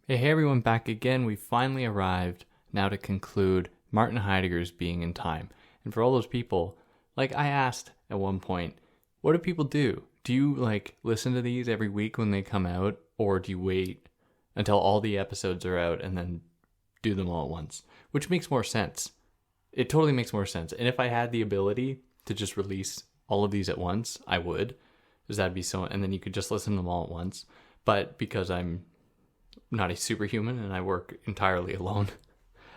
Hey everyone, back again. We finally arrived now to conclude Martin Heidegger's Being in Time. And for all those people, like I asked at one point, what do people do? Do you listen to these every week when they come out, or do you wait until all the episodes are out and then do them all at once? Which makes more sense. It totally makes more sense. And if I had the ability to just release all of these at once, I would. Because that'd be so, and then you could just listen to them all at once. But because I'm not a superhuman and I work entirely alone,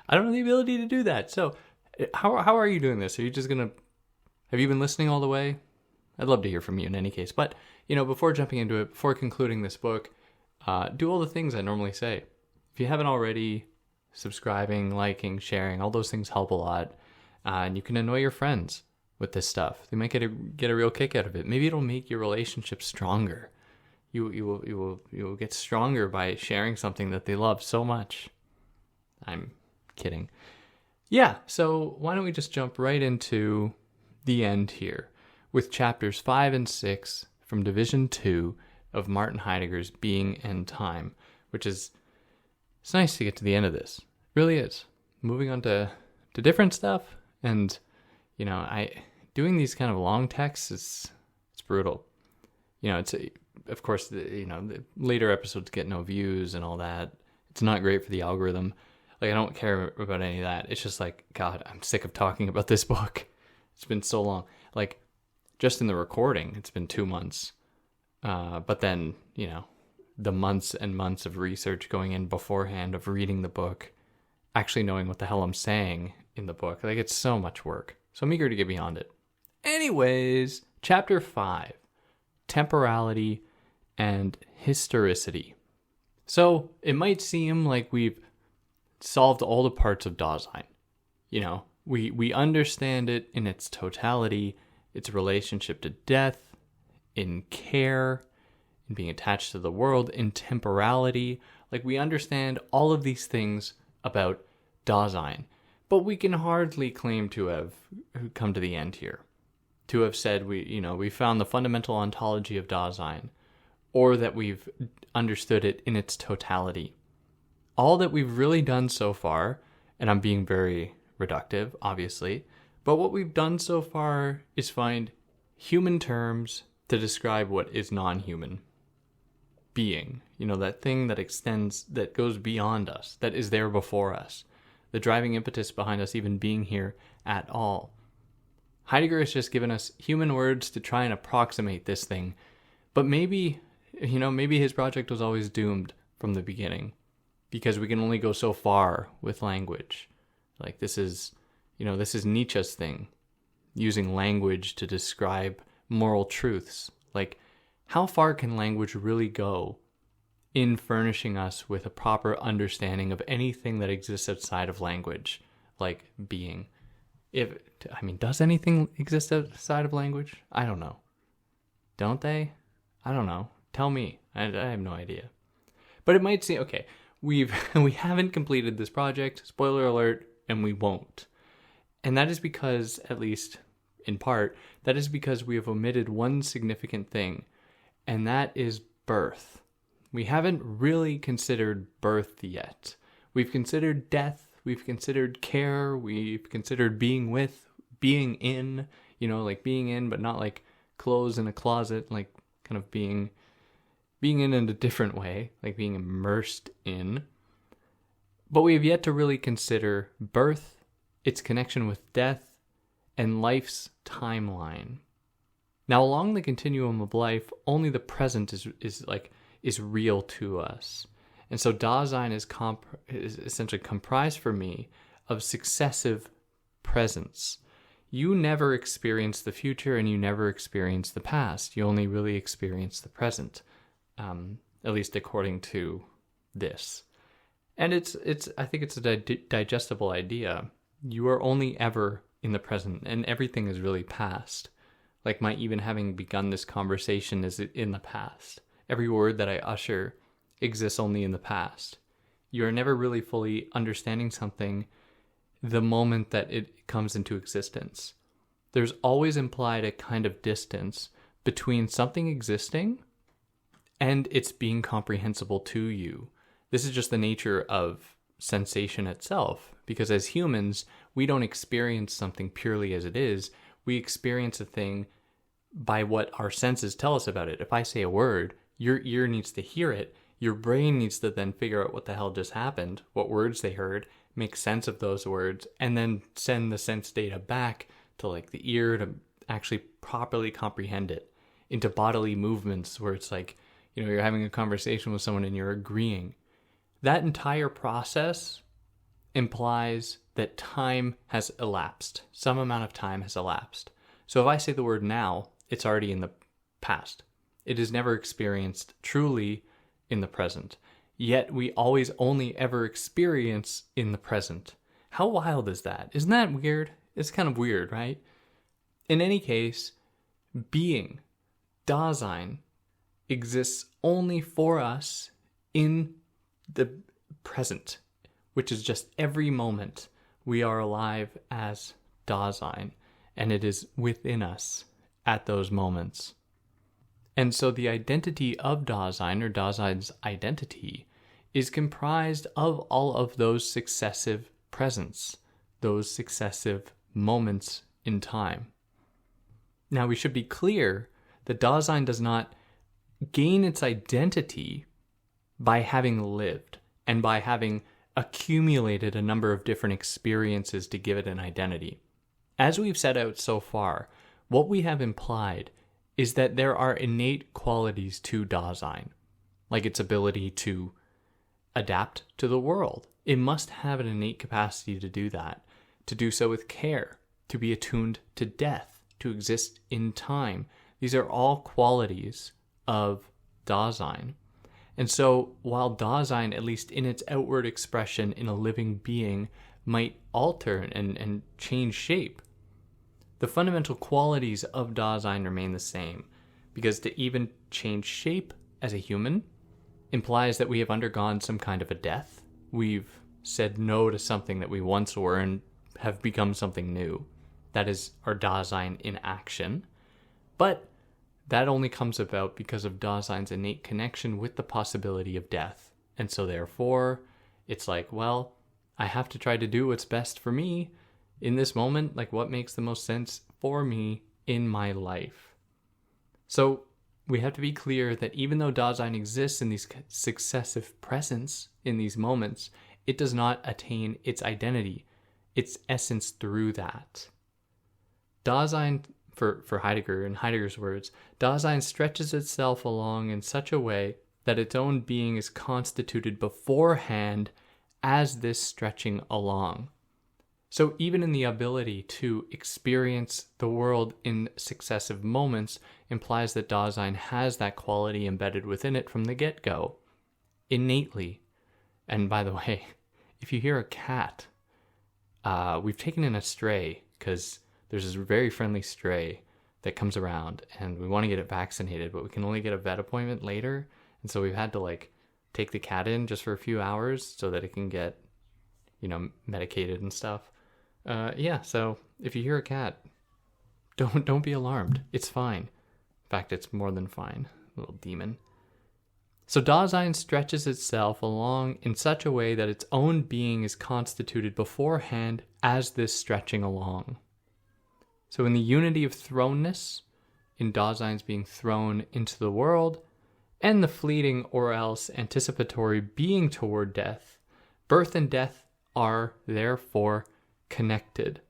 I don't have the ability to do that. So how are you doing this? Are you just have you been listening all the way? I'd love to hear from you in any case. But, before jumping into it, before concluding this book, do all the things I normally say. If you haven't already, subscribing, liking, sharing, all those things help a lot. And you can annoy your friends with this stuff. They might get a real kick out of it. Maybe it'll make your relationship stronger. You will get stronger by sharing something that they love so much. I'm kidding. Yeah, so why don't we just jump right into the end here with chapters 5 and 6 from Division 2 of Martin Heidegger's Being and Time, which is, it's nice to get to the end of this. It really is. Moving on to different stuff, and doing these kind of long texts it's brutal. Of course, the later episodes get no views and all that. It's not great for the algorithm. I don't care about any of that. It's just God, I'm sick of talking about this book. It's been so long. Just in the recording, it's been 2 months. But then, the months and months of research going in beforehand, of reading the book, actually knowing what the hell I'm saying in the book. It's so much work. So I'm eager to get beyond it. Anyways, chapter 5, temporality and historicity. So it might seem like we've solved all the parts of Dasein. We understand it in its totality, its relationship to death, in care, in being attached to the world, in temporality. We understand all of these things about Dasein, but we can hardly claim to have come to the end here, to have said we found the fundamental ontology of Dasein, or that we've understood it in its totality. All that we've really done so far, and I'm being very reductive, obviously, but what we've done so far is find human terms to describe what is non-human. Being, that thing that extends, that goes beyond us, that is there before us, the driving impetus behind us even being here at all. Heidegger has just given us human words to try and approximate this thing, but maybe his project was always doomed from the beginning, because we can only go so far with language. This is Nietzsche's thing, using language to describe moral truths. How far can language really go in furnishing us with a proper understanding of anything that exists outside of language, like being? Does anything exist outside of language? I don't know. Don't they? I don't know. Tell me. I have no idea. But it might seem, okay, we haven't completed this project, spoiler alert, and we won't. And that is because, at least in part, that is because we have omitted one significant thing, and that is birth. We haven't really considered birth yet. We've considered death, we've considered care, we've considered being with, being in, being in, but not clothes in a closet, kind of being in a different way, being immersed in. But we have yet to really consider birth, its connection with death, and life's timeline. Now, along the continuum of life, only the present is real to us. And so Dasein is essentially comprised for me of successive presents. You never experience the future and you never experience the past. You only really experience the present, at least according to this. And I think it's a digestible idea. You are only ever in the present, and everything is really past. My even having begun this conversation is in the past. Every word that I utter exists only in the past. You are never really fully understanding something the moment that it comes into existence. There's always implied a kind of distance between something existing and it's being comprehensible to you. This is just the nature of sensation itself, because as humans, we don't experience something purely as it is. We experience a thing by what our senses tell us about it. If I say a word, your ear needs to hear it. Your brain needs to then figure out what the hell just happened, what words they heard, make sense of those words, and then send the sense data back to like the ear to actually properly comprehend it, into bodily movements where it's like, you're having a conversation with someone and you're agreeing. That entire process implies that time has elapsed. Some amount of time has elapsed. So if I say the word now, it's already in the past. It is never experienced truly in the present. Yet we always only ever experience in the present. How wild is that? Isn't that weird? It's kind of weird, right? In any case, being, Dasein, exists only for us in the present, which is just every moment we are alive as Dasein, and it is within us at those moments. And so the identity of Dasein, or Dasein's identity, is comprised of all of those successive presents, those successive moments in time. Now we should be clear that Dasein does not gain its identity by having lived and by having accumulated a number of different experiences to give it an identity. As we've set out so far, what we have implied is that there are innate qualities to Dasein, like its ability to adapt to the world. It must have an innate capacity to do that, to do so with care, to be attuned to death, to exist in time. These are all qualities of Dasein. And so while Dasein, at least in its outward expression in a living being, might alter and change shape, the fundamental qualities of Dasein remain the same, because to even change shape as a human implies that we have undergone some kind of a death. We've said no to something that we once were and have become something new. That is our Dasein in action. But that only comes about because of Dasein's innate connection with the possibility of death. And so therefore, it's like, well, I have to try to do what's best for me in this moment, like what makes the most sense for me in my life. So we have to be clear that even though Dasein exists in these successive presents, in these moments, it does not attain its identity, its essence through that. Dasein, for Heidegger, in Heidegger's words, Dasein stretches itself along in such a way that its own being is constituted beforehand as this stretching along. So even in the ability to experience the world in successive moments implies that Dasein has that quality embedded within it from the get-go, innately. And by the way, if you hear a cat, we've taken in a stray, because there's this very friendly stray that comes around, and we want to get it vaccinated, but we can only get a vet appointment later. And so we've had to take the cat in just for a few hours so that it can get, medicated and stuff. So if you hear a cat, don't be alarmed. It's fine. In fact, it's more than fine, little demon. So Dasein stretches itself along in such a way that its own being is constituted beforehand as this stretching along. So in the unity of thrownness, in Dasein's being thrown into the world, and the fleeting or else anticipatory being toward death, birth and death are therefore connected.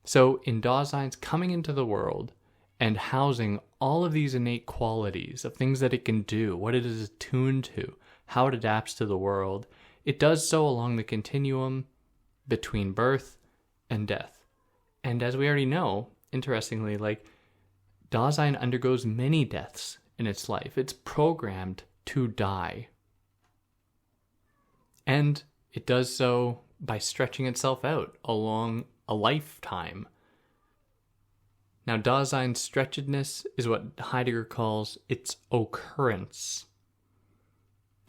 So in Dasein's coming into the world and housing all of these innate qualities of things that it can do, what it is attuned to, how it adapts to the world, it does so along the continuum between birth and death. And as we already know, interestingly, Dasein undergoes many deaths in its life. It's programmed to die. And it does so by stretching itself out along a lifetime. Now, Dasein's stretchedness is what Heidegger calls its occurrence.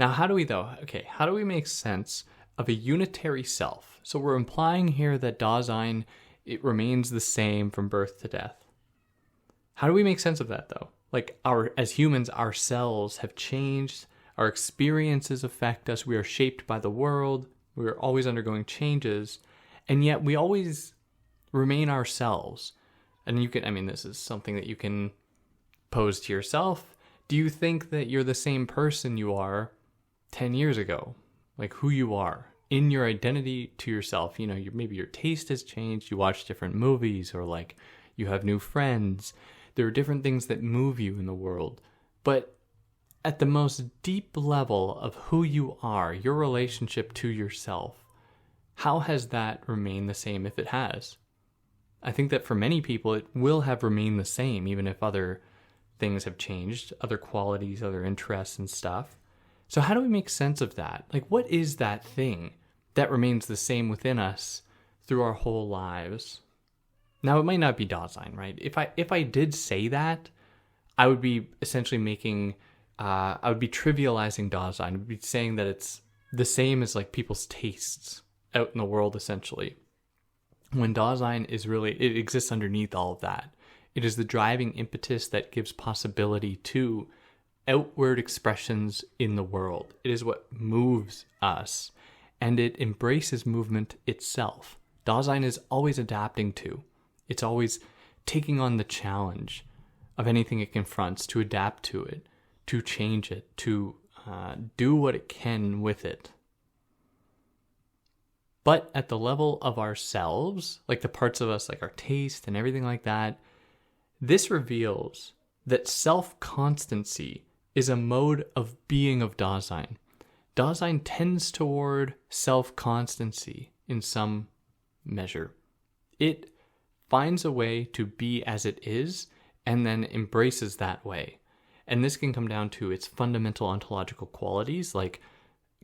Now, how do we make sense of a unitary self? So we're implying here that Dasein, it remains the same from birth to death. How do we make sense of that, though? As humans, our cells have changed, Our experiences affect us. We are shaped by the world. We are always undergoing changes. And yet we always remain ourselves. And this is something that you can pose to yourself. Do you think that you're the same person you are 10 years ago? Like who you are in your identity to yourself? Maybe your taste has changed. You watch different movies, or like you have new friends. There are different things that move you in the world. But at the most deep level of who you are, your relationship to yourself, how has that remained the same if it has? I think that for many people, it will have remained the same, even if other things have changed, other qualities, other interests and stuff. So how do we make sense of that? Like, what is that thing that remains the same within us through our whole lives? Now, it might not be Dasein, right? If I did say that, I would be essentially I would be trivializing Dasein. I would be saying that it's the same as like people's tastes out in the world, essentially. When Dasein is really, it exists underneath all of that. It is the driving impetus that gives possibility to outward expressions in the world. It is what moves us, and it embraces movement itself. Dasein is always adapting to. It's always taking on the challenge of anything it confronts, to adapt to it, to change it, to do what it can with it. But at the level of ourselves, like the parts of us, like our taste and everything like that, this reveals that self-constancy is a mode of being of Dasein. Dasein tends toward self-constancy in some measure. It finds a way to be as it is and then embraces that way. And this can come down to its fundamental ontological qualities like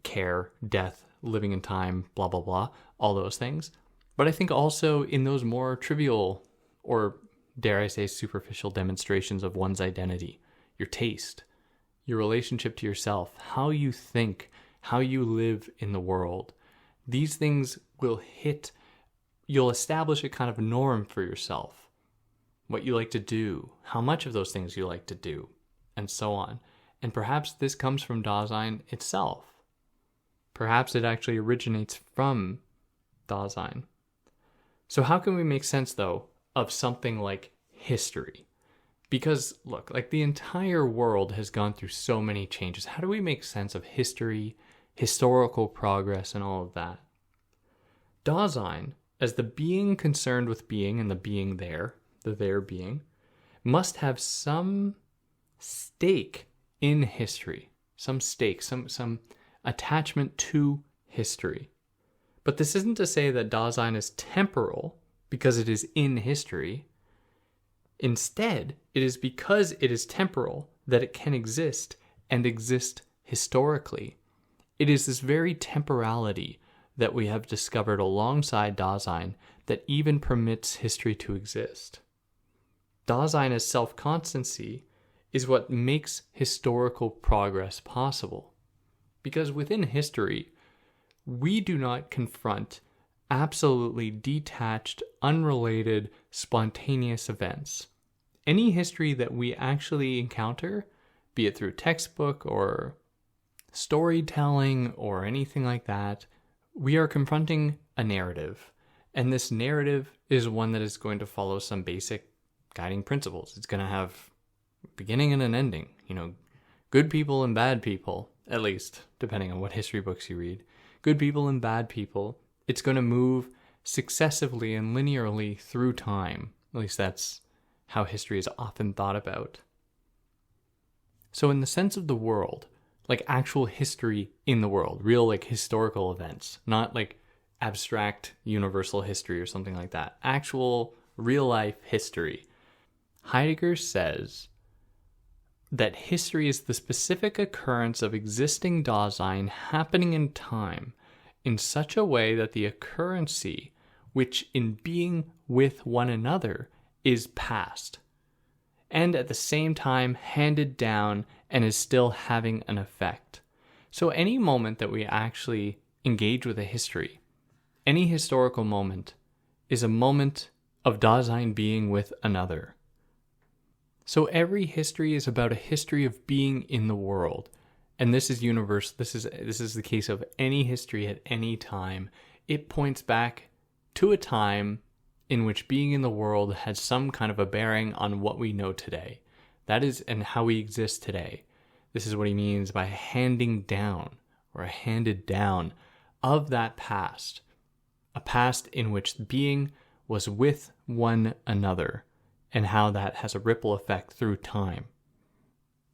care, death, living in time, blah, blah, blah, all those things. But I think also in those more trivial, or dare I say superficial demonstrations of one's identity, your taste, your relationship to yourself, how you think, how you live in the world. These things will you'll establish a kind of norm for yourself, what you like to do, how much of those things you like to do, and so on. And perhaps this comes from Dasein itself. Perhaps it actually originates from Dasein. So how can we make sense, though, of something like history? Because, look, like the entire world has gone through so many changes. How do we make sense of history, historical progress, and all of that? Dasein, as the being concerned with being and the being there, the there being, must have some stake in history, some stake, some attachment to history. But this isn't to say that Dasein is temporal because it is in history. Instead, it is because it is temporal that it can exist and exist historically. It is this very temporality that we have discovered alongside Dasein that even permits history to exist. Dasein as self-constancy is what makes historical progress possible. Because within history, we do not confront absolutely detached, unrelated, spontaneous events. Any history that we actually encounter, be it through textbook or storytelling or anything like that, we are confronting a narrative. And this narrative is one that is going to follow some basic guiding principles. It's going to have a beginning and an ending. Good people and bad people, at least, depending on what history books you read. Good people and bad people. It's going to move successively and linearly through time. At least that's how history is often thought about. So in the sense of the world, like actual history in the world, real like historical events, not like abstract universal history or something like that, actual real life history. Heidegger says that history is the specific occurrence of existing Dasein happening in time in such a way that the occurrency, which in being with one another, is past, and at the same time handed down and is still having an effect. So any moment that we actually engage with a history, any historical moment, is a moment of Dasein being with another. So every history is about a history of being in the world, and this is universal. This is the case of any history at any time. It points back to a time in which being in the world has some kind of a bearing on what we know today. That is, and how we exist today. This is what he means by handing down, or a handed down of that past. A past in which being was with one another, and how that has a ripple effect through time.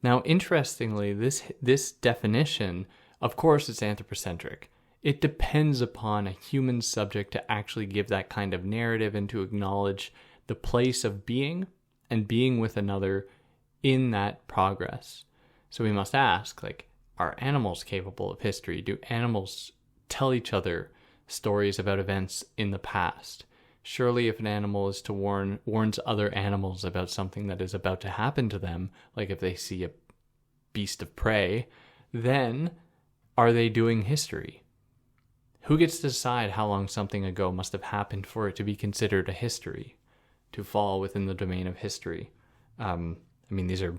Now, interestingly, this definition, of course, is anthropocentric. It depends upon a human subject to actually give that kind of narrative and to acknowledge the place of being and being with another in that progress. So we must ask, are animals capable of history? Do animals tell each other stories about events in the past? Surely if an animal is to warns other animals about something that is about to happen to them, like if they see a beast of prey, then are they doing history? Who gets to decide how long something ago must have happened for it to be considered a history, to fall within the domain of history? These are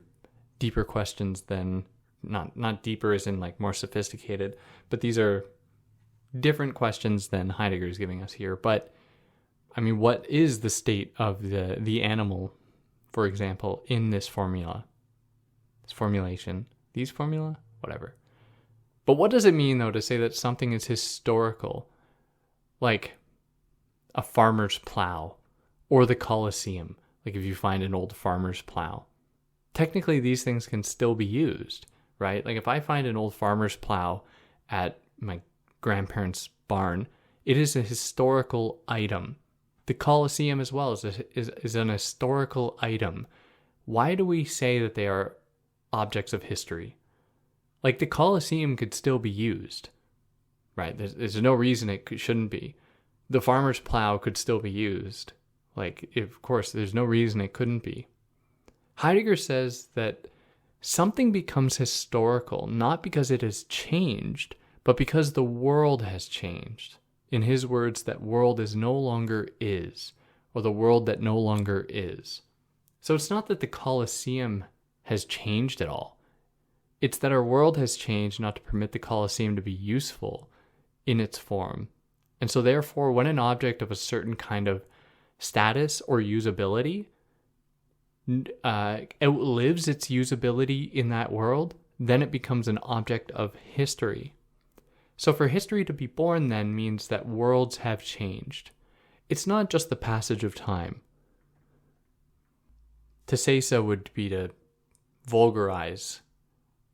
deeper questions than, not deeper as in more sophisticated, but these are different questions than Heidegger is giving us here. But what is the state of the animal, for example, in this formula? This formulation? These formula? Whatever. But what does it mean, though, to say that something is historical? Like a farmer's plow or the Colosseum. Like if you find an old farmer's plow. Technically, these things can still be used, right? Like if I find an old farmer's plow at my grandparents' barn, it is a historical item. The Colosseum as well is an historical item. Why do we say that they are objects of history? Like the Colosseum could still be used, right? There's no reason it shouldn't be. The farmer's plow could still be used. Of course, there's no reason it couldn't be. Heidegger says that something becomes historical not because it has changed, but because the world has changed. In his words, that world is no longer is, or the world that no longer is. So it's not that the Colosseum has changed at all. It's that our world has changed not to permit the Colosseum to be useful in its form. And so therefore, when an object of a certain kind of status or usability outlives its usability in that world, then it becomes an object of history. So for history to be born then means that worlds have changed. It's not just the passage of time. To say so would be to vulgarize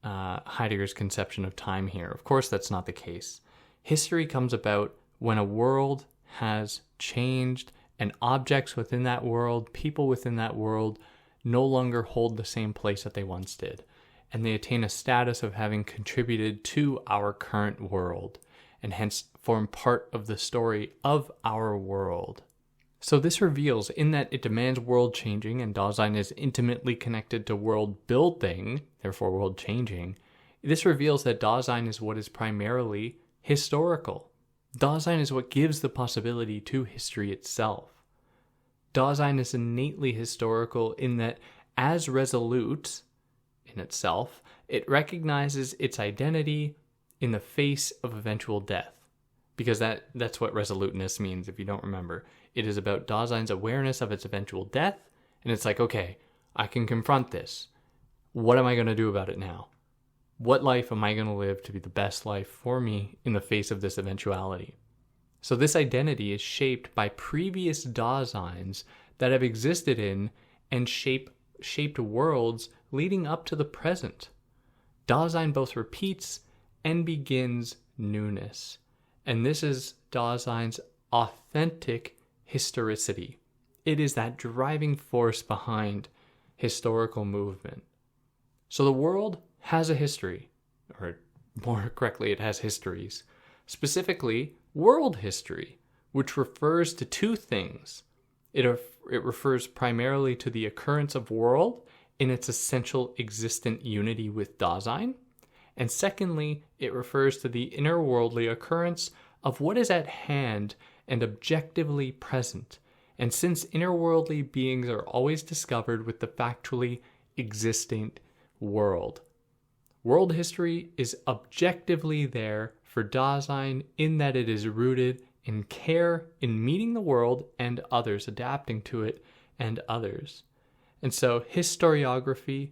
Heidegger's conception of time here. Of course, that's not the case. History comes about when a world has changed and objects within that world, people within that world, no longer hold the same place that they once did. And they attain a status of having contributed to our current world, and hence form part of the story of our world. So this reveals, in that it demands world changing, and Dasein is intimately connected to world building, therefore world changing, this reveals that Dasein is what is primarily historical. Dasein is what gives the possibility to history itself. Dasein is innately historical in that, as resolute in itself, it recognizes its identity in the face of eventual death. Because that's what resoluteness means, if you don't remember. It is about Dasein's awareness of its eventual death, and it's like, okay, I can confront this. What am I going to do about it now? What life am I going to live to be the best life for me in the face of this eventuality? So this identity is shaped by previous Daseins that have existed in and shaped worlds leading up to the present. Dasein both repeats and begins newness. And this is Dasein's authentic historicity. It is that driving force behind historical movement. So the world has a history, or more correctly, it has histories. Specifically, world history, which refers to two things. It refers primarily to the occurrence of world in its essential existent unity with Dasein. And secondly, it refers to the interworldly occurrence of what is at hand and objectively present. And since interworldly beings are always discovered with the factually existent world. World history is objectively there for Dasein in that it is rooted in care in meeting the world and others, adapting to it and others. And so historiography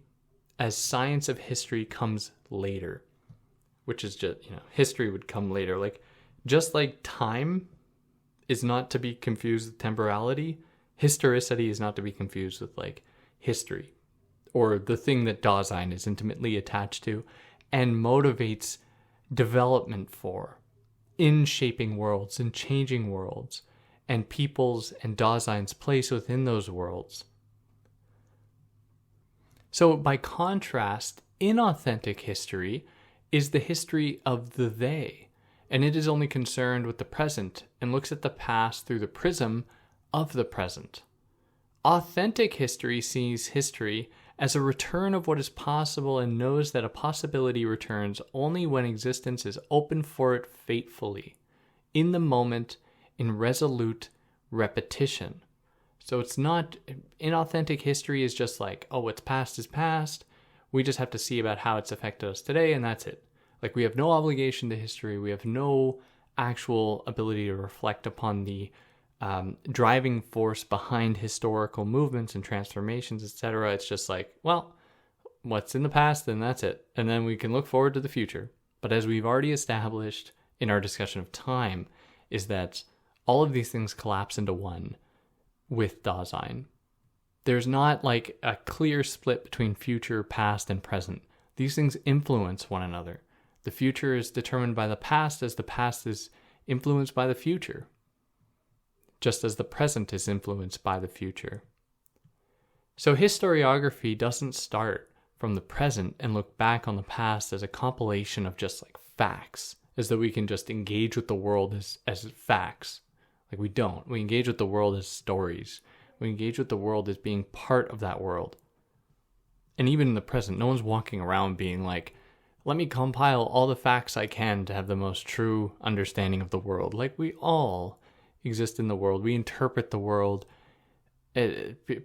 as science of history comes later, which is just, history would come later. Like, just like time is not to be confused with temporality, historicity is not to be confused with like history, or the thing that Dasein is intimately attached to and motivates development for, in shaping worlds and changing worlds, and people's and Dasein's place within those worlds. So by contrast, inauthentic history is the history of the they, and it is only concerned with the present and looks at the past through the prism of the present. Authentic history sees history as a return of what is possible and knows that a possibility returns only when existence is open for it fatefully, in the moment, in resolute repetition. So it's not, inauthentic history is just like, oh, what's past is past. We just have to see about how it's affected us today, and that's it. Like, we have no obligation to history. We have no actual ability to reflect upon the driving force behind historical movements and transformations, etc. It's just like, well, what's in the past, then that's it. And then we can look forward to the future. But as we've already established in our discussion of time, is that all of these things collapse into one with Dasein. There's not like a clear split between future, past, and present. These things influence one another. The future is determined by the past as the past is influenced by the future, just as the present is influenced by the future. So historiography doesn't start from the present and look back on the past as a compilation of just like facts, as though we can just engage with the world as facts. Like, we don't. We engage with the world as stories. We engage with the world as being part of that world. And even in the present, no one's walking around being like, let me compile all the facts I can to have the most true understanding of the world. Like, we all exist in the world. We interpret the world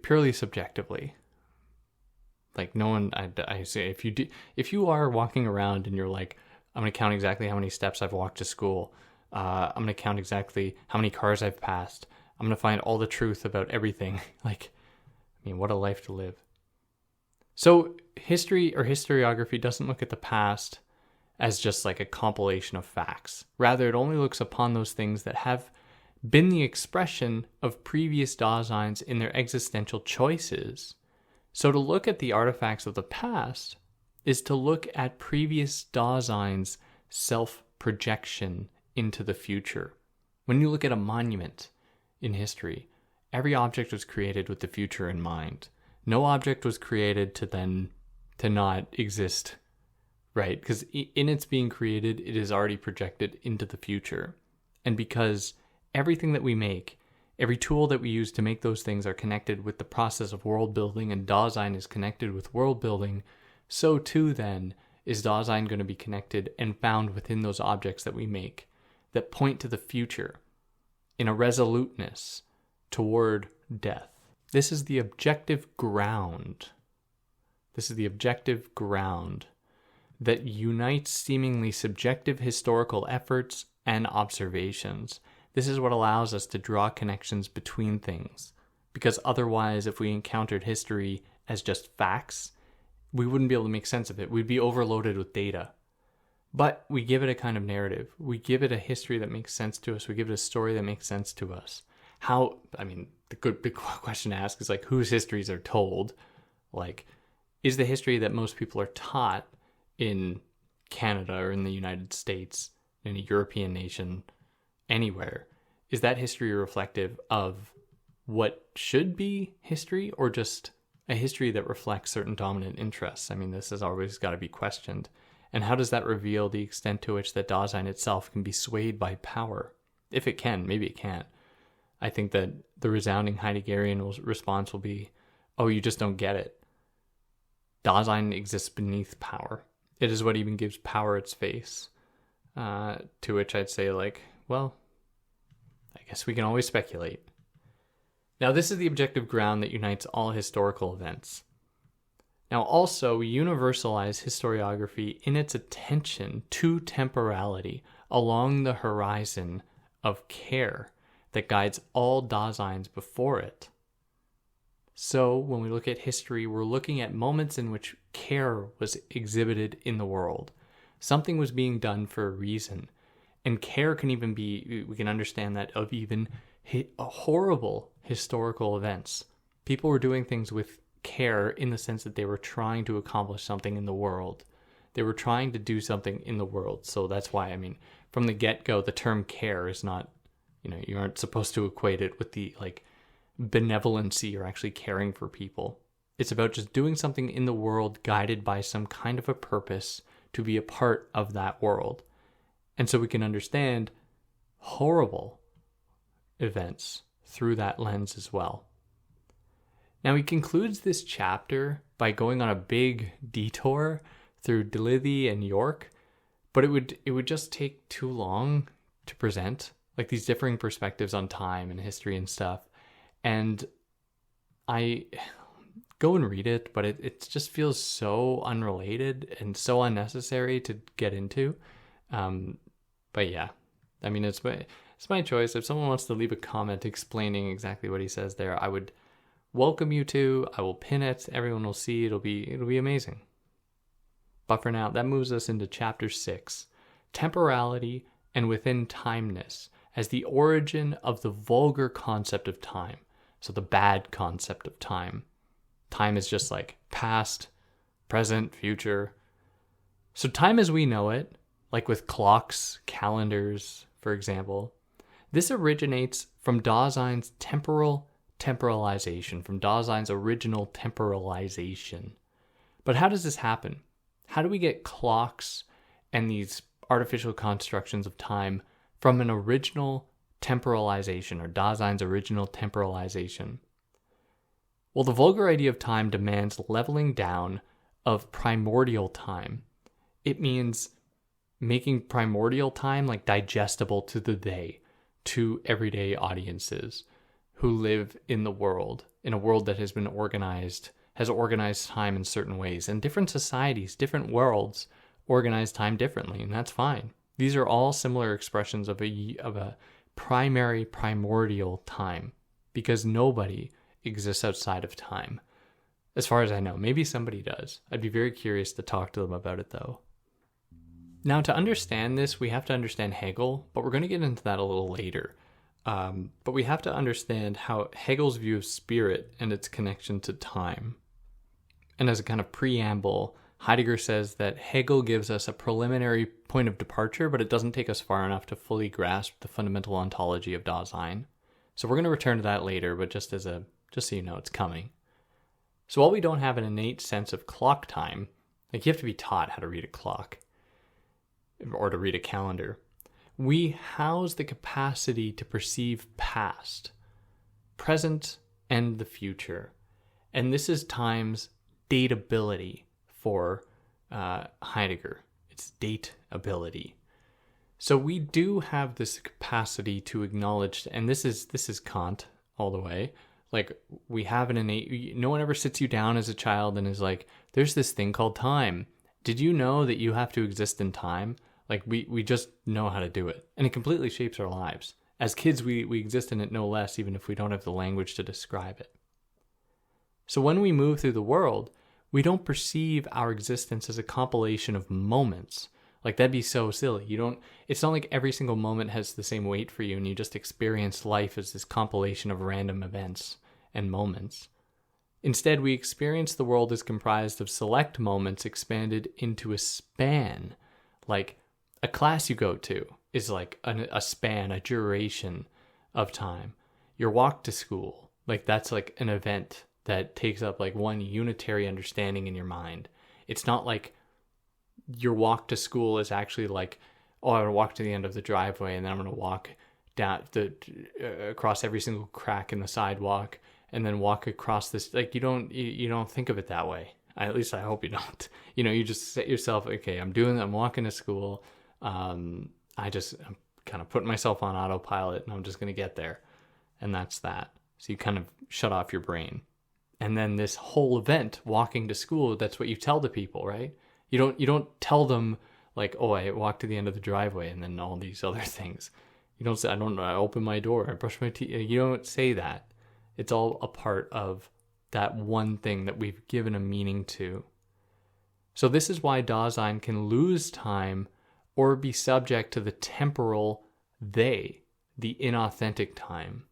purely subjectively. Like, no one, I say, if you are walking around and you're like, I'm going to count exactly how many steps I've walked to school. I'm going to count exactly how many cars I've passed. I'm going to find all the truth about everything. Like, I mean, what a life to live. So history or historiography doesn't look at the past as just like a compilation of facts. Rather, it only looks upon those things that have been the expression of previous Daseins in their existential choices. So to look at the artifacts of the past is to look at previous Daseins' self-projection into the future. When you look at a monument in history, every object was created with the future in mind. No object was created to not exist, right? Because in its being created, it is already projected into the future. And because everything that we make, every tool that we use to make those things are connected with the process of world building, and Dasein is connected with world building, so too then is Dasein going to be connected and found within those objects that we make that point to the future in a resoluteness toward death. This is the objective ground. This is the objective ground that unites seemingly subjective historical efforts and observations. This is what allows us to draw connections between things. Because otherwise, if we encountered history as just facts, we wouldn't be able to make sense of it. We'd be overloaded with data. But we give it a kind of narrative. We give it a history that makes sense to us. We give it a story that makes sense to us. The big question to ask is like, whose histories are told? Like, is the history that most people are taught in Canada or in the United States, in a European nation, anywhere, is that history reflective of what should be history, or just a history that reflects certain dominant interests? I mean, this has always got to be questioned. And how does that reveal the extent to which that Dasein itself can be swayed by power? If it can, maybe it can't. I think that the resounding Heideggerian response will be, oh, you just don't get it. Dasein exists beneath power. It is what even gives power its face. To which I'd say, like, well, I guess we can always speculate. Now, this is the objective ground that unites all historical events. Now, also, we universalize historiography in its attention to temporality along the horizon of care that guides all Daseins before it. So, when we look at history, we're looking at moments in which care was exhibited in the world. Something was being done for a reason. And care can even be, we can understand that, of even horrible historical events. People were doing things with care in the sense that they were trying to accomplish something in the world. They were trying to do something in the world. So that's why, from the get-go, the term care is not, you aren't supposed to equate it with the, benevolency or actually caring for people. It's about just doing something in the world guided by some kind of a purpose to be a part of that world. And so we can understand horrible events through that lens as well. Now he concludes this chapter by going on a big detour through Dlithy and York, but it would just take too long to present, these differing perspectives on time and history and stuff. And I go and read it, but it just feels so unrelated and so unnecessary to get into. But yeah, it's my choice. If someone wants to leave a comment explaining exactly what he says there, I would welcome you to. I will pin it. Everyone will see. It'll be amazing. But for now, that moves us into chapter 6, temporality and within timeness as the origin of the vulgar concept of time. So the bad concept of time. Time is just past, present, future. So time as we know it, with clocks, calendars, for example, this originates from Dasein's temporalization, from Dasein's original temporalization. But how does this happen? How do we get clocks and these artificial constructions of time from an original temporalization, or Dasein's original temporalization? Well, the vulgar idea of time demands leveling down of primordial time. It means making primordial time digestible to the they, to everyday audiences who live in the world, in a world that has been has organized time in certain ways. And different societies, different worlds organize time differently, and that's fine. These are all similar expressions of a primordial time, because nobody exists outside of time. As far as I know, maybe somebody does. I'd be very curious to talk to them about it though. Now, to understand this, we have to understand Hegel, but we're going to get into that a little later. But we have to understand how Hegel's view of spirit and its connection to time. And as a kind of preamble, Heidegger says that Hegel gives us a preliminary point of departure, but it doesn't take us far enough to fully grasp the fundamental ontology of Dasein. So we're going to return to that later, but just so you know, it's coming. So while we don't have an innate sense of clock time, you have to be taught how to read a clock or to read a calendar, we house the capacity to perceive past, present, and the future. And this is time's datability for Heidegger. It's dateability. So we do have this capacity to acknowledge, and this is Kant all the way. We have an innate, no one ever sits you down as a child and is there's this thing called time. Did you know that you have to exist in time? We just know how to do it. And it completely shapes our lives. As kids, we exist in it no less, even if we don't have the language to describe it. So when we move through the world, we don't perceive our existence as a compilation of moments. That'd be so silly. It's not like every single moment has the same weight for you and you just experience life as this compilation of random events and moments. Instead, we experience the world as comprised of select moments expanded into a span. A class you go to is a span, a duration of time. Your walk to school, that's an event that takes up one unitary understanding in your mind. It's not your walk to school is actually I'm going to walk to the end of the driveway and then I'm going to walk down across every single crack in the sidewalk and then walk across this. You don't think of it that way. At least I hope you don't. You just set yourself, okay, I'm walking to school. I'm kind of putting myself on autopilot and I'm just going to get there. And that's that. So you kind of shut off your brain. And then this whole event, walking to school, that's what you tell the people, right? You don't tell them like, oh, I walked to the end of the driveway and then all these other things. You don't say, I don't know, I opened my door, I brushed my teeth. You don't say that. It's all a part of that one thing that we've given a meaning to. So this is why Dasein can lose time or be subject to the temporal they, the inauthentic time.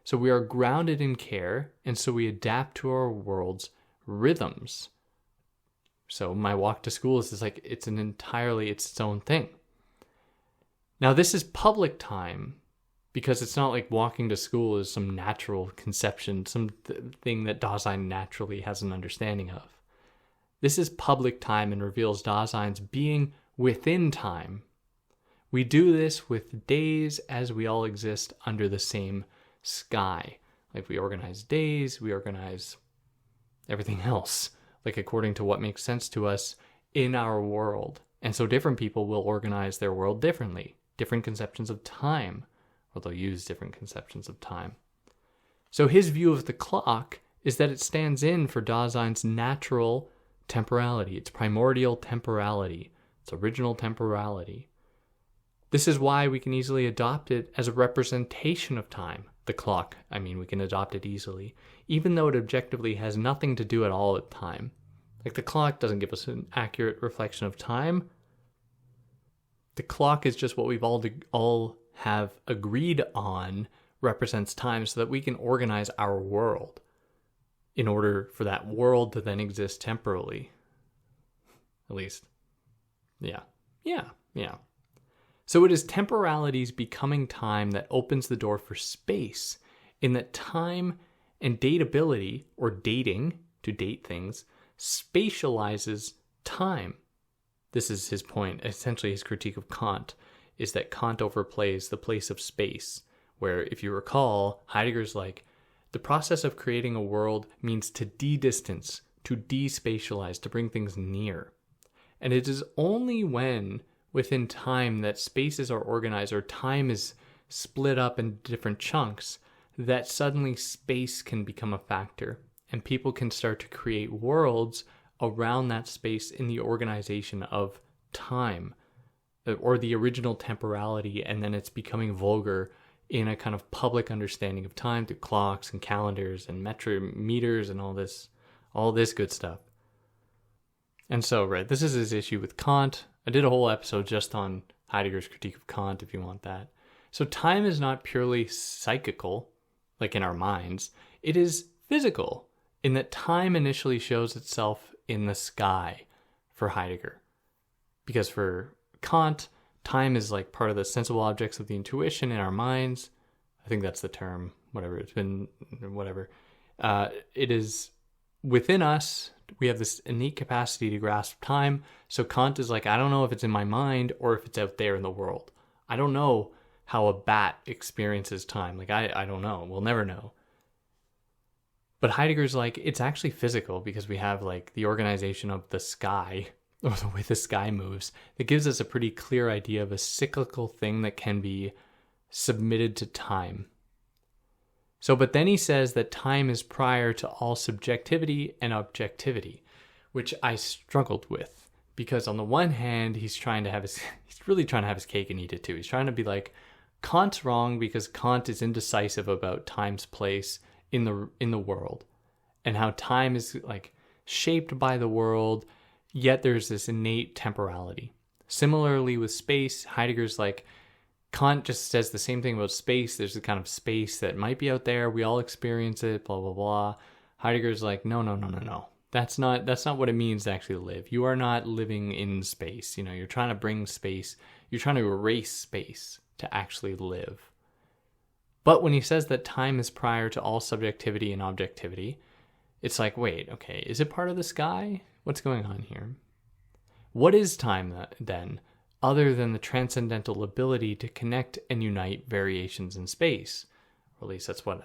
So we are grounded in care, and so we adapt to our world's rhythms. So my walk to school is like, it's its own thing. Now this is public time, because it's not like walking to school is some natural conception, some thing that Dasein naturally has an understanding of. This is public time and reveals Dasein's being within time. We do this with days as we all exist under the same sky. Like we organize days, we organize everything else, like according to what makes sense to us in our world. And so different people will organize their world differently, different conceptions of time, or they'll use different conceptions of time. So his view of the clock is that it stands in for Dasein's natural temporality, its primordial temporality, its original temporality. This is why we can easily adopt it as a representation of time. The clock, we can adopt it easily, even though it objectively has nothing to do at all with time. Like the clock doesn't give us an accurate reflection of time. The clock is just what we've all have agreed on represents time so that we can organize our world in order for that world to then exist temporally. At least. Yeah. So it is temporality's becoming time that opens the door for space, in that time and datability, or dating, to date things, spatializes time. This is his point, essentially his critique of Kant, is that Kant overplays the place of space, where, if you recall, Heidegger's like, the process of creating a world means to de-distance, to de-spatialize, to bring things near. And it is only when within time that spaces are organized or time is split up in different chunks that suddenly space can become a factor and people can start to create worlds around that space in the organization of time or the original temporality, and then it's becoming vulgar in a kind of public understanding of time through clocks and calendars and meters and all this good stuff. And so, right, this is his issue with Kant. I did a whole episode just on Heidegger's critique of Kant, if you want that. So time is not purely psychical, like in our minds. It is physical, in that time initially shows itself in the sky for Heidegger. Because for Kant, time is like part of the sensible objects of the intuition in our minds. I think that's the term, whatever. It is within us. We have this innate capacity to grasp time. So Kant is like, I don't know if it's in my mind or if it's out there in the world. I don't know how a bat experiences time. Like, I don't know. We'll never know. But Heidegger's like, it's actually physical because we have like the organization of the sky, or the way the sky moves, that gives us a pretty clear idea of a cyclical thing that can be submitted to time. So, but then he says that time is prior to all subjectivity and objectivity, which I struggled with, because on the one hand, he's really trying to have his cake and eat it too. He's trying to be like, Kant's wrong because Kant is indecisive about time's place in the world, and how time is like shaped by the world, yet there's this innate temporality. Similarly with space, Heidegger's like, Kant just says the same thing about space. There's a kind of space that might be out there. We all experience it, blah, blah, blah. Heidegger's like, no. That's not what it means to actually live. You are not living in space. You're trying to bring space. You're trying to erase space to actually live. But when he says that time is prior to all subjectivity and objectivity, it's like, wait, okay, is it part of the sky? What's going on here? What is time then? Other than the transcendental ability to connect and unite variations in space. Or at least that's what,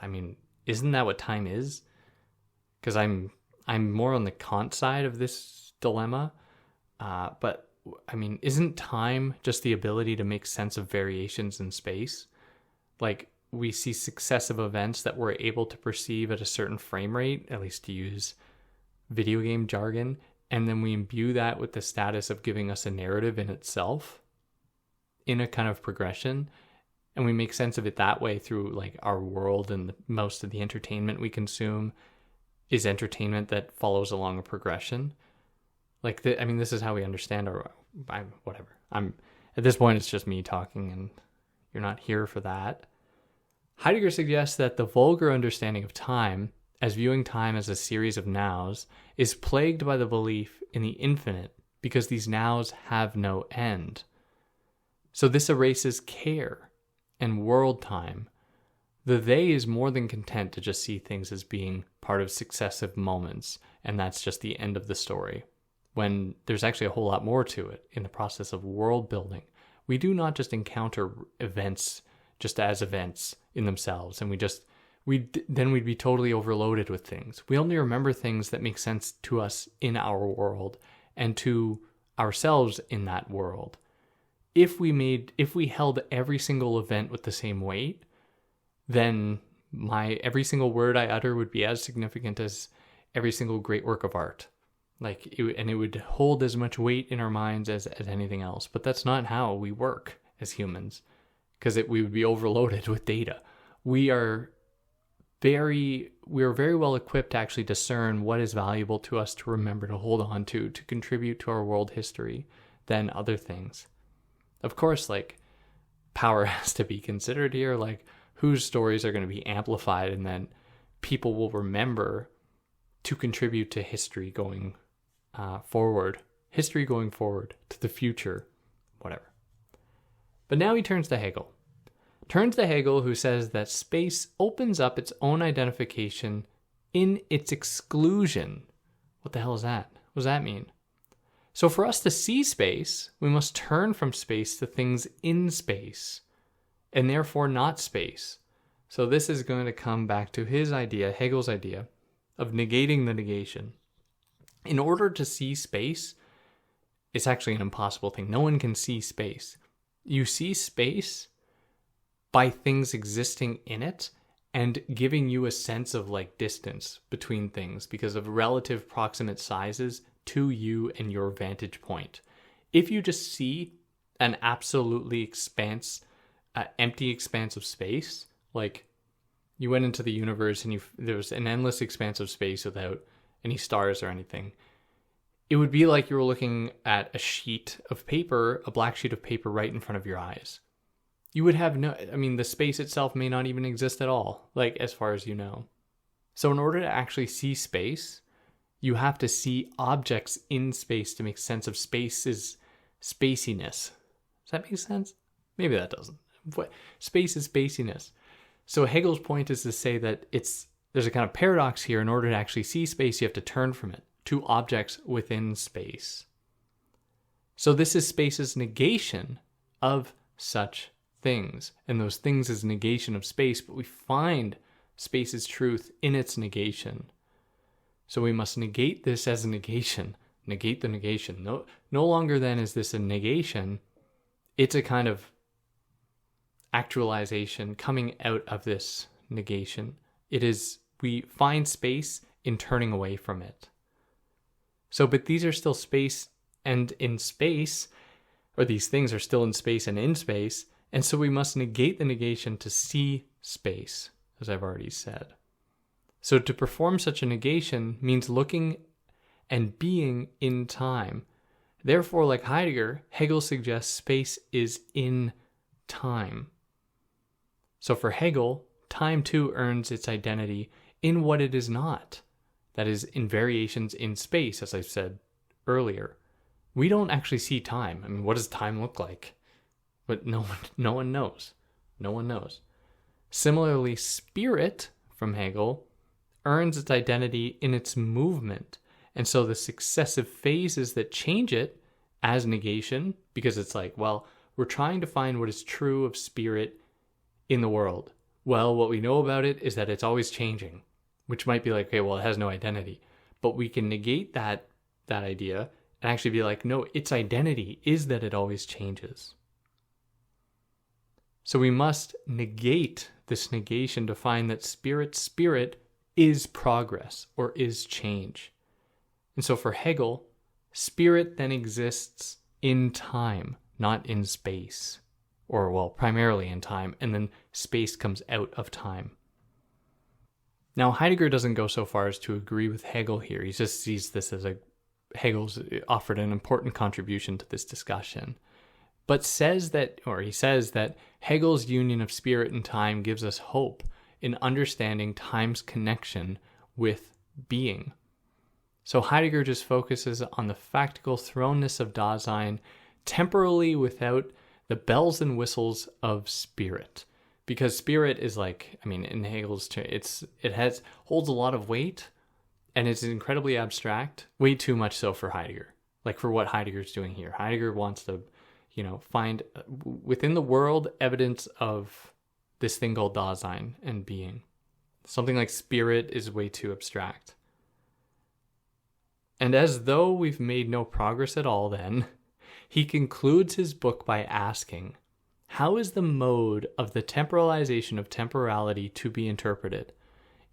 isn't that what time is? Because I'm more on the Kant side of this dilemma. But isn't time just the ability to make sense of variations in space? Like, we see successive events that we're able to perceive at a certain frame rate, at least to use video game jargon, and then we imbue that with the status of giving us a narrative in itself in a kind of progression, and we make sense of it that way through like our world, and most of the entertainment we consume is entertainment that follows along a progression. Like, this is how we understand whatever. At this point, it's just me talking, and you're not here for that. Heidegger suggests that the vulgar understanding of time, as viewing time as a series of nows, is plagued by the belief in the infinite because these nows have no end. So this erases care and world time. The they is more than content to just see things as being part of successive moments, and that's just the end of the story, when there's actually a whole lot more to it in the process of world building. We do not just encounter events just as events in themselves, and then we'd be totally overloaded with things. We only remember things that make sense to us in our world and to ourselves in that world. If we held every single event with the same weight, then every single word I utter would be as significant as every single great work of art. And it would hold as much weight in our minds as anything else. But that's not how we work as humans, because we would be overloaded with data. We are very well equipped to actually discern what is valuable to us to remember, to hold on to contribute to our world history than other things. Of course, power has to be considered here, whose stories are going to be amplified and then people will remember to contribute to history going forward to the future, whatever. But now he turns to Hegel. Who says that space opens up its own identification in its exclusion. What the hell is that? What does that mean? So for us to see space, we must turn from space to things in space, and therefore not space. So this is going to come back to Hegel's idea, of negating the negation. In order to see space, it's actually an impossible thing. No one can see space. You see space by things existing in it and giving you a sense of distance between things because of relative proximate sizes to you and your vantage point. If you just see an absolutely empty expanse of space, you went into the universe and there was an endless expanse of space without any stars or anything, it would be like you were looking at a black sheet of paper right in front of your eyes. You would have the space itself may not even exist at all, as far as you know. So in order to actually see space, you have to see objects in space to make sense of space's spaciness. Does that make sense? Maybe that doesn't. Space is spaciness. So Hegel's point is to say that there's a kind of paradox here. In order to actually see space, you have to turn from it to objects within space. So this is space's negation of such things, and those things is negation of space, but we find space's truth in its negation. So we must negate this as a negation, negate the negation. No longer then is this a negation, it's a kind of actualization coming out of this negation. We find space in turning away from it. So, but these are still space and in space, or these things are still in space and in space, and so we must negate the negation to see space, as I've already said. So to perform such a negation means looking and being in time. Therefore, like Heidegger, Hegel suggests space is in time. So for Hegel, time too earns its identity in what it is not. That is, in variations in space, as I said earlier. We don't actually see time. What does time look like? But no one knows. No one knows. Similarly, spirit, from Hegel, earns its identity in its movement. And so the successive phases that change it as negation, because it's we're trying to find what is true of spirit in the world. Well, what we know about it is that it's always changing, which might be it has no identity. But we can negate that idea and actually be no, its identity is that it always changes. So we must negate this negation to find that spirit is progress or is change. And so for Hegel, spirit then exists in time, not in space. Or, well, primarily in time, and then space comes out of time. Now, Heidegger doesn't go so far as to agree with Hegel here. He just sees this as Hegel's offered an important contribution to this discussion. But he says that Hegel's union of spirit and time gives us hope in understanding time's connection with being. So Heidegger just focuses on the factical thrownness of Dasein temporally without the bells and whistles of spirit. Because spirit is in Hegel's term, it holds a lot of weight, and it's incredibly abstract, way too much so for Heidegger. Like for what Heidegger's doing here. Heidegger wants to, find within the world evidence of this thing called Dasein and being. Something like spirit is way too abstract. And as though we've made no progress at all then, he concludes his book by asking, how is the mode of the temporalization of temporality to be interpreted?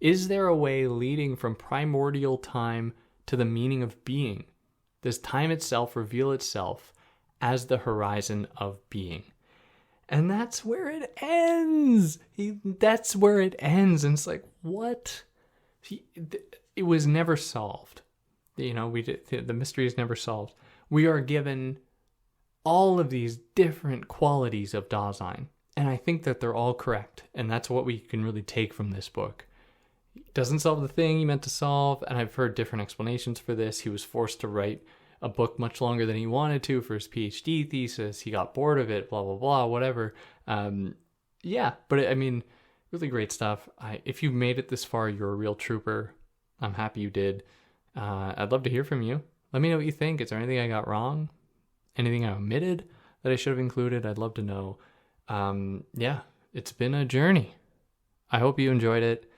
Is there a way leading from primordial time to the meaning of being? Does time itself reveal itself as the horizon of being? And that's where it ends. That's where it ends. And it's like, what? It was never solved. The mystery is never solved. We are given all of these different qualities of Dasein, and I think that they're all correct, and that's what we can really take from this book. It doesn't solve the thing he meant to solve, and I've heard different explanations for this. He was forced to write a book much longer than he wanted to for his PhD thesis. He got bored of it, blah, blah, blah, whatever. But really great stuff. If you made it this far, you're a real trooper. I'm happy you did. I'd love to hear from you. Let me know what you think. Is there anything I got wrong? Anything I omitted that I should have included? I'd love to know. It's been a journey. I hope you enjoyed it.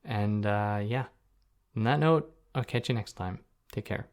And on that note, I'll catch you next time. Take care.